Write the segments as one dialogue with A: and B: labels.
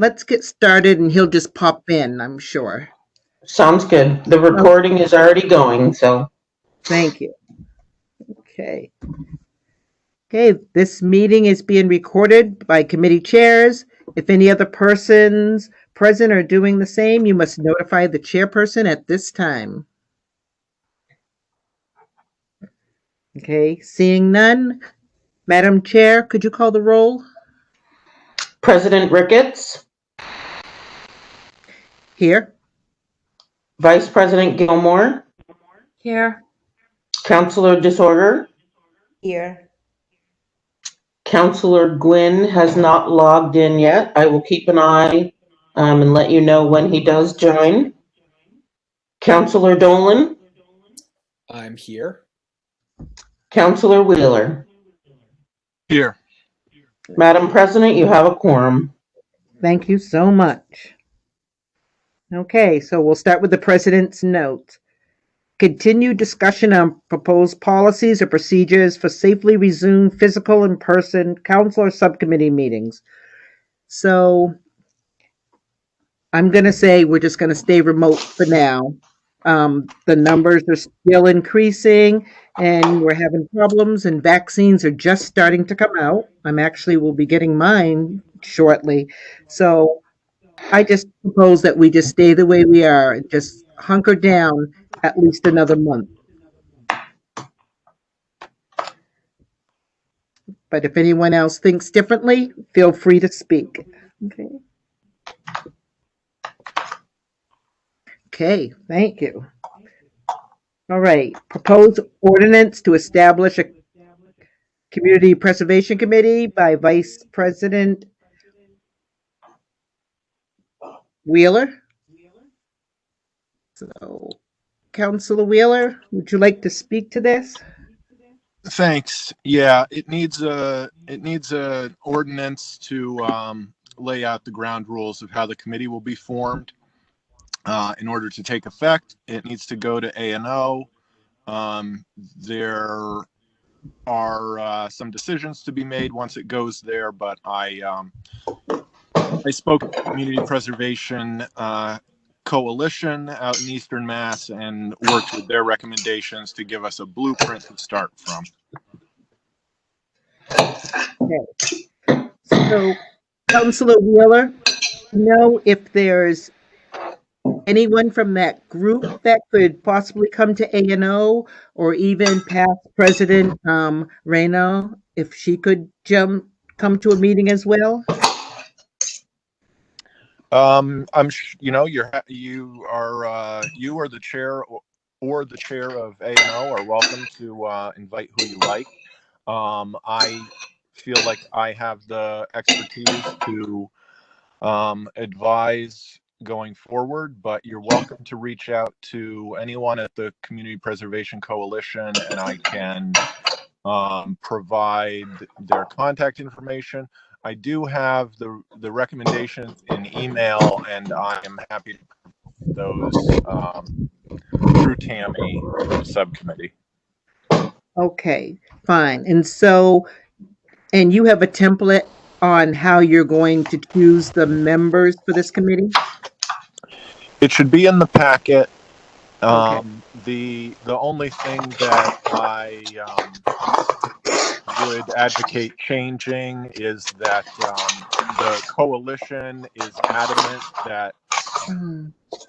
A: let's get started and he'll just pop in, I'm sure.
B: Sounds good. The
A: Oh,
B: recording is already going, so.
A: thank you. Okay. Okay, this meeting is being recorded by committee chairs. If any other persons present are doing the same, you must notify the chairperson at this time. Okay, seeing none, Madam Chair, could you call the roll?
B: President Ricketts,
A: Here.
B: Vice President Gilmore,
C: Here.
B: Councilor Disorder,
C: Here.
B: Councilor Gwynn has not logged in yet. I will keep an eye and let you know when he does join. Councilor Dolan,
D: I'm here.
B: Councilor Wheeler.
E: Here.
B: Madam President, you have a quorum.
A: Thank you so much. Okay, so we'll start with the president's note. Continued discussion on proposed policies or procedures for safely resume physical in-person council or subcommittee meetings. So I'm going to say we're just going to stay remote for now. The numbers are still increasing and we're having problems, and vaccines are just starting to come out. Will be getting mine shortly. So I just propose that we just stay the way we are and just hunker down at least another month. But if anyone else thinks differently, feel free to speak. Okay. Okay, thank you. All right, proposed ordinance to establish a community preservation committee by Vice President Wheeler. So, Councilor Wheeler, would you like to speak to this?
E: Thanks. Yeah, it needs a ordinance to lay out the ground rules of how the committee will be formed. In order to take effect, it needs to go to A&O. There are some decisions to be made once it goes there, but I spoke at the Community Preservation Coalition out in Eastern Mass and worked with their recommendations to give us a blueprint to start from.
A: Okay. So, Councilor Wheeler, if there's anyone from that group that could possibly come to A&O, or even past President Reyno, if she could come to a meeting as well?
E: You are the chair or the chair of A&O are welcome to invite who you like. I feel like I have the expertise to advise going forward, but you're welcome to reach out to anyone at the Community Preservation Coalition, and I can provide their contact information. I do have the recommendations in email, and I am happy to provide those through Tammy for the subcommittee.
A: Okay, fine. And you have a template on how you're going to choose the members for this committee?
E: It should be in the packet.
A: Okay.
E: The only thing that I would advocate changing is that the coalition is adamant that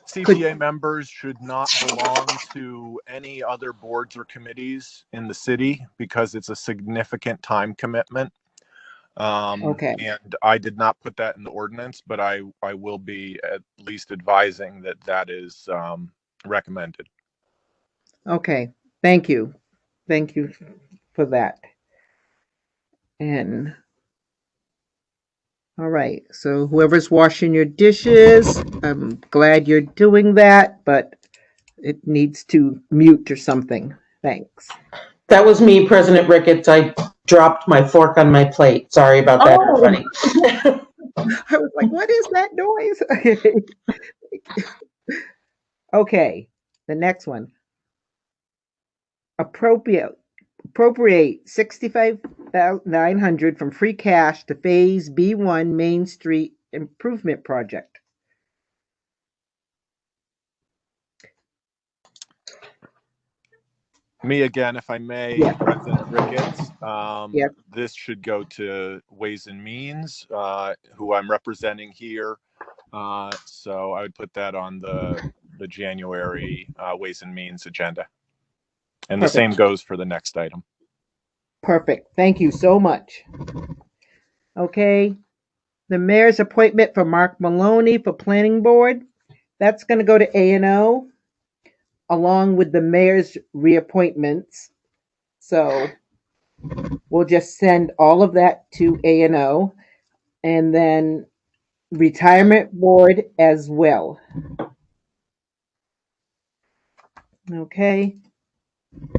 E: CPA members should not belong to any other boards or committees in the city because it's a significant time commitment.
A: Okay.
E: And I did not put that in the ordinance, but I will be at least advising that is recommended.
A: Okay. Thank you. Thank you for that. And all right. So whoever's washing your dishes, I'm glad you're doing that, but it needs to mute or something. Thanks.
B: That was me, President Ricketts. I dropped my fork on my plate. Sorry about that, everybody.
A: I was like, what is that noise? Okay, the next one. Appropriate $65,900 from free cash to Phase B1 Main Street Improvement Project.
E: Me again, if I may,
A: Yeah.
E: President Ricketts.
A: Yeah.
E: This should go to Ways and Means, who I'm representing here. So I would put that on the January Ways and Means agenda. And the
A: Perfect.
E: same goes for the next item.
A: Perfect. Thank you so much. Okay. The mayor's appointment for Mark Maloney for Planning Board. That's going to go to A&O along with the mayor's reappointments. So we'll just send all of that to A&O, and then retirement board as well. Okay.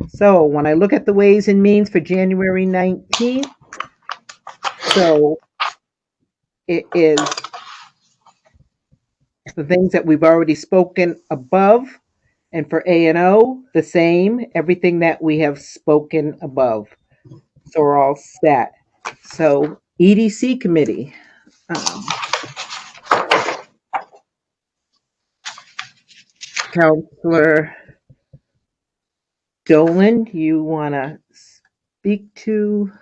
A: So when I look at the Ways and Means for January 19th, so it is the things that we've already spoken above, and for A&O, the same, everything that we have spoken above. So we're all set. So EDC committee. Counselor Dolan, you want to speak to?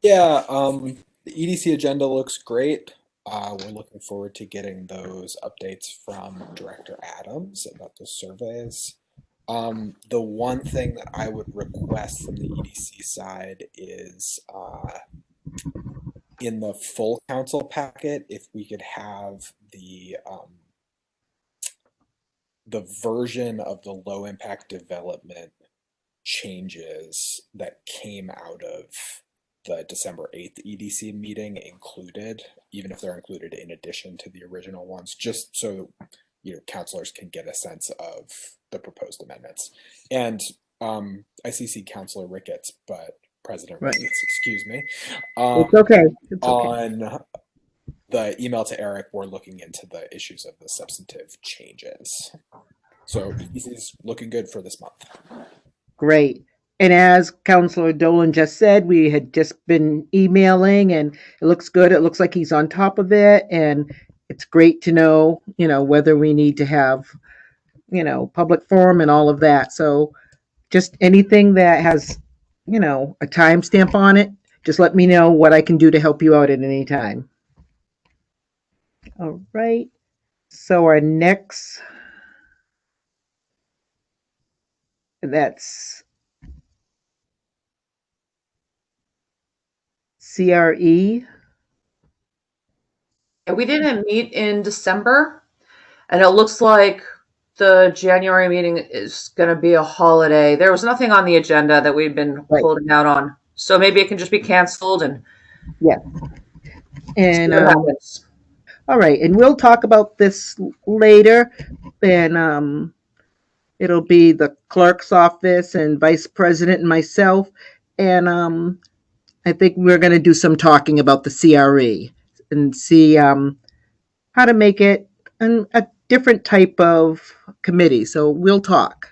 D: Yeah, the EDC agenda looks great. We're looking forward to getting those updates from Director Adams about the surveys. The one thing that I would request from the EDC side is in the full council packet, if we could have the version of the low impact development changes that came out of the December 8th EDC meeting included, even if they're included in addition to the original ones, just so councilors can get a sense of the proposed amendments. And I see Councilor Ricketts, but President
A: Right.
D: Ricketts, excuse me.
A: It's okay. It's okay.
D: On the email to Eric, we're looking into the issues of the substantive changes. So EDC is looking good for this month.
A: Great. And as Councilor Dolan just said, we had just been emailing, and it looks good. It looks like he's on top of it, and it's great to know, whether we need to have, public forum and all of that. So just anything that has, a timestamp on it, just let me know what I can do to help you out at any time. All right. So our next, that's CRE.
C: Yeah, we didn't meet in December, and it looks like the January meeting is going to be a holiday. There was nothing on the agenda that we've been
A: Right.
C: holding out on. So maybe it can just be canceled and
A: Yeah. And
C: see what happens.
A: all right, and we'll talk about this later. And it'll be the clerk's office and vice president and myself. And I think we're going to do some talking about the CRE and see how to make it a different type of committee. So we'll talk.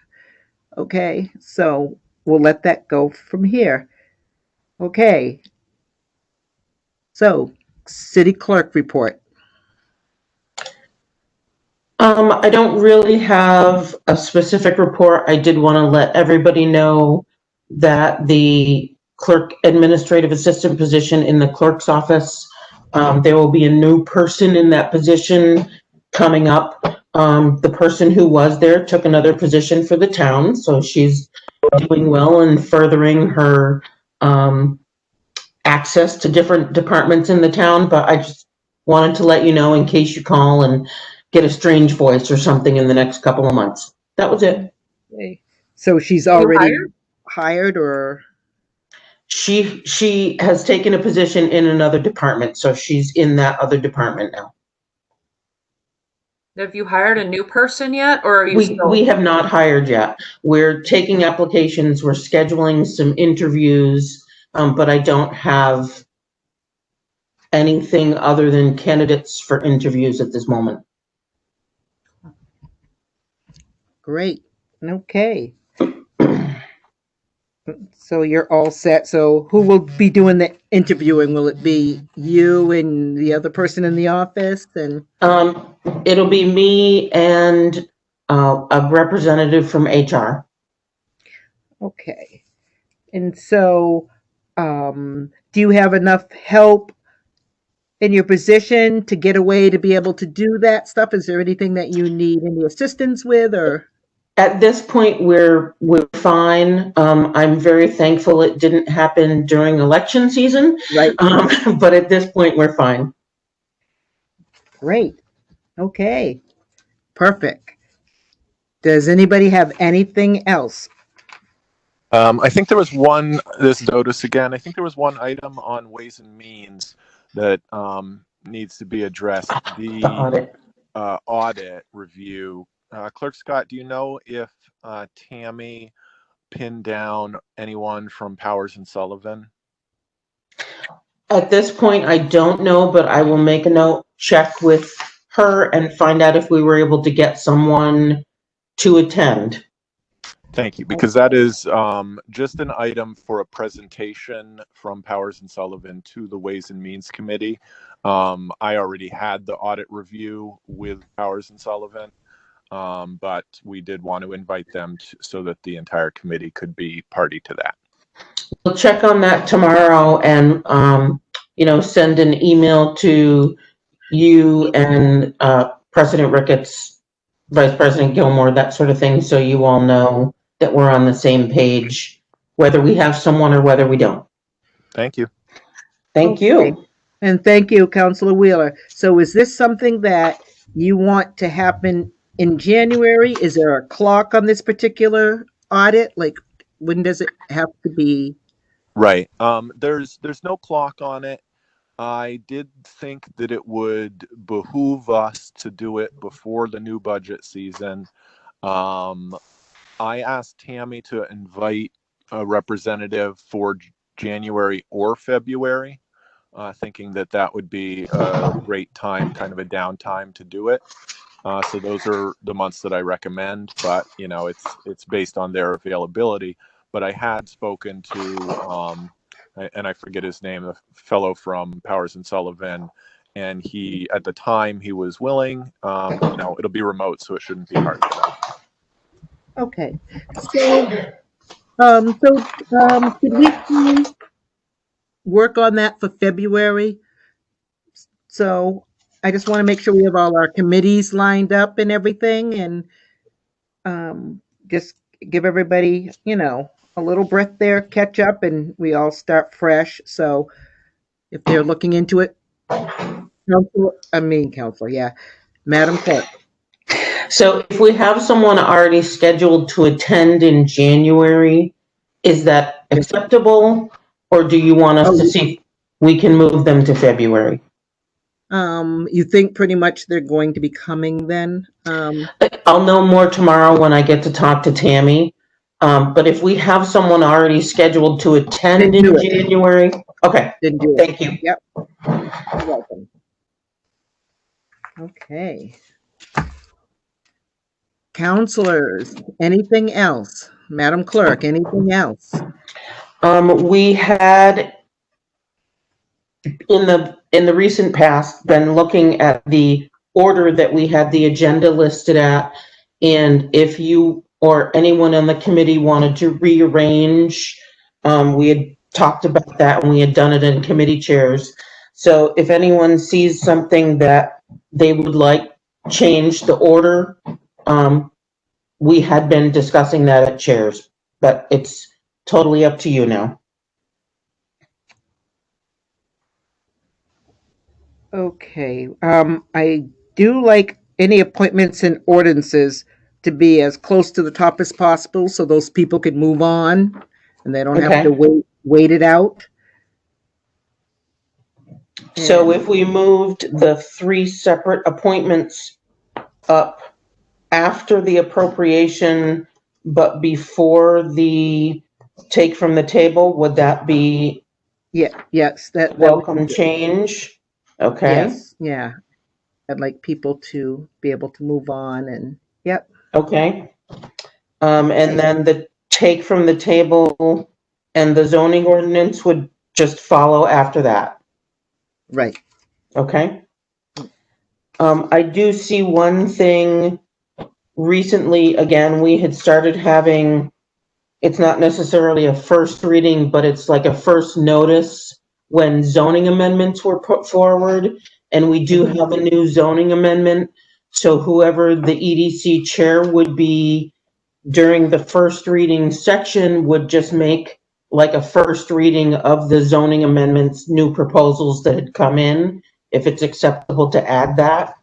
A: Okay, so we'll let that go from here. Okay. So, city clerk report.
B: I don't really have a specific report. I did want to let everybody know that the clerk administrative assistant position in the clerk's office, there will be a new person in that position coming up. The person who was there took another position for the town, so she's doing well and furthering her access to different departments in the town. But I just wanted to let you know in case you call and get a strange voice or something in the next couple of months. That was it.
A: Okay. So she's already hired, or?
B: She has taken a position in another department, so she's in that other department now.
C: Have you hired a new person yet, or are you
B: We have not hired yet. We're taking applications, we're scheduling some interviews, but I don't have anything other than candidates for interviews at this moment.
A: Great. Okay. So you're all set. So who will be doing the interviewing? Will it be you and the other person in the office? And
B: It'll be me and a representative from HR.
A: okay. And so, do you have enough help in your position to get away to be able to do that stuff? Is there anything that you need any assistance with, or?
B: At this point, we're fine. I'm very thankful it didn't happen during election season.
A: Right.
B: But at this point, we're fine.
A: Great. Okay. Perfect. Does anybody have anything else?
E: I think there was one, this is Otis again, I think there was one item on Ways and Means that needs to be addressed. The
B: Audit.
E: Audit review. Clerk Scott, do you know if Tammy pinned down anyone from Powers and Sullivan?
B: At this point, I don't know, but I will make a note, check with her and find out if we were able to get someone to attend.
E: Thank you, because that is just an item for a presentation from Powers and Sullivan to the Ways and Means Committee. I already had the audit review with Powers and Sullivan, but we did want to invite them so that the entire committee could be party to that.
B: We'll check on that tomorrow and, send an email to you and President Ricketts, Vice President Gilmore, that sort of thing, so you all know that we're on the same page, whether we have someone or whether we don't.
E: Thank you.
B: Thank you.
A: And thank you, Councilor Wheeler. So is this something that you want to happen in January? Is there a clock on this particular audit? Like, when does it have to be?
E: Right. There's no clock on it. I did think that it would behoove us to do it before the new budget season. I asked Tammy to invite a representative for January or February, thinking that would be a great time, kind of a downtime to do it. So those are the months that I recommend, but it's based on their availability. But I had spoken to, and I forget his name, the fellow from Powers and Sullivan, and he, at the time, he was willing. It'll be remote, so it shouldn't be hard for them.
A: Okay. Could we work on that for February? So I just want to make sure we have all our committees lined up and everything, and just give everybody, a little breath there, catch up, and we all start fresh. So if they're looking into it, Counselor, yeah, Madam Clerk.
B: So if we have someone already scheduled to attend in January, is that acceptable? Or do you want us to see if we can move them to February?
A: You think pretty much they're going to be coming then?
B: I'll know more tomorrow when I get to talk to Tammy. But if we have someone already scheduled to attend in January, okay,
A: Then do it.
B: thank you.
A: Yep. You're welcome. Okay. Counselors, anything else? Madam Clerk, anything else?
B: We had in the recent past been looking at the order that we had the agenda listed at, and if you or anyone on the committee wanted to rearrange, we had talked about that and we had done it in committee chairs. So if anyone sees something that they would like change the order, we had been discussing that at chairs, but it's totally up to you now.
A: Okay. I do like any appointments and ordinances to be as close to the top as possible so those people could move on and they don't have to wait it out.
B: So if we moved the 3 separate appointments up after the appropriation, but before the take from the table, would that be
A: yes, that
B: welcome change? Okay.
A: Yes, yeah. I'd like people to be able to move on and
B: Okay. And then the take from the table and the zoning ordinance would just follow after that,
A: Right.
B: okay? I do see one thing recently, again, we had started having, it's not necessarily a first reading, but it's like a first notice when zoning amendments were put forward, and we do have a new zoning amendment. So whoever the EDC chair would be during the first reading section would just make like a first reading of the zoning amendments, new proposals that had come in, if it's acceptable to add that.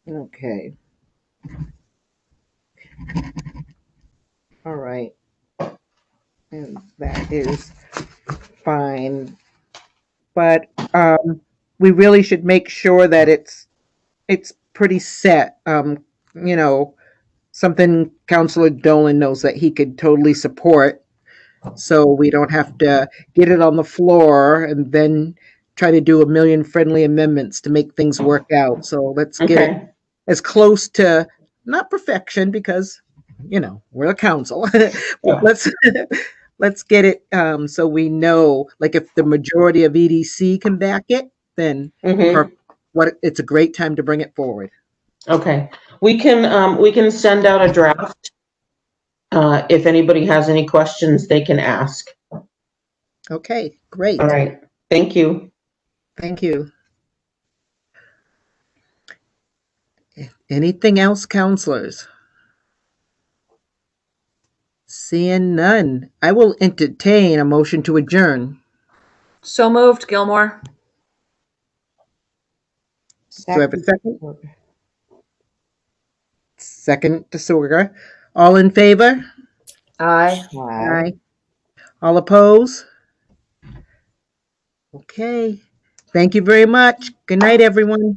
A: Okay. All right. And that is fine. But we really should make sure that it's pretty set. You know, something Councilor Dolan knows that he could totally support. So we don't have to get it on the floor and then try to do a million friendly amendments to make things work out. So let's get it
B: Okay,
A: as close to not perfection because, you know, we're a council.
B: Yeah.
A: Let's get it so we know, like, if the majority of EDC can back it, then
B: mhm,
A: it's a great time to bring it forward.
B: okay. We can send out a draft. If anybody has any questions, they can ask.
A: Okay, great.
B: All right, thank you.
A: Thank you. Anything else, counselors? Seeing none, I will entertain a motion to adjourn.
C: So moved, Gilmore.
A: Do I have a second? Second to Sorga. All in favor?
C: Aye.
A: Aye. All opposed? Okay. Thank you very much. Good night, everyone.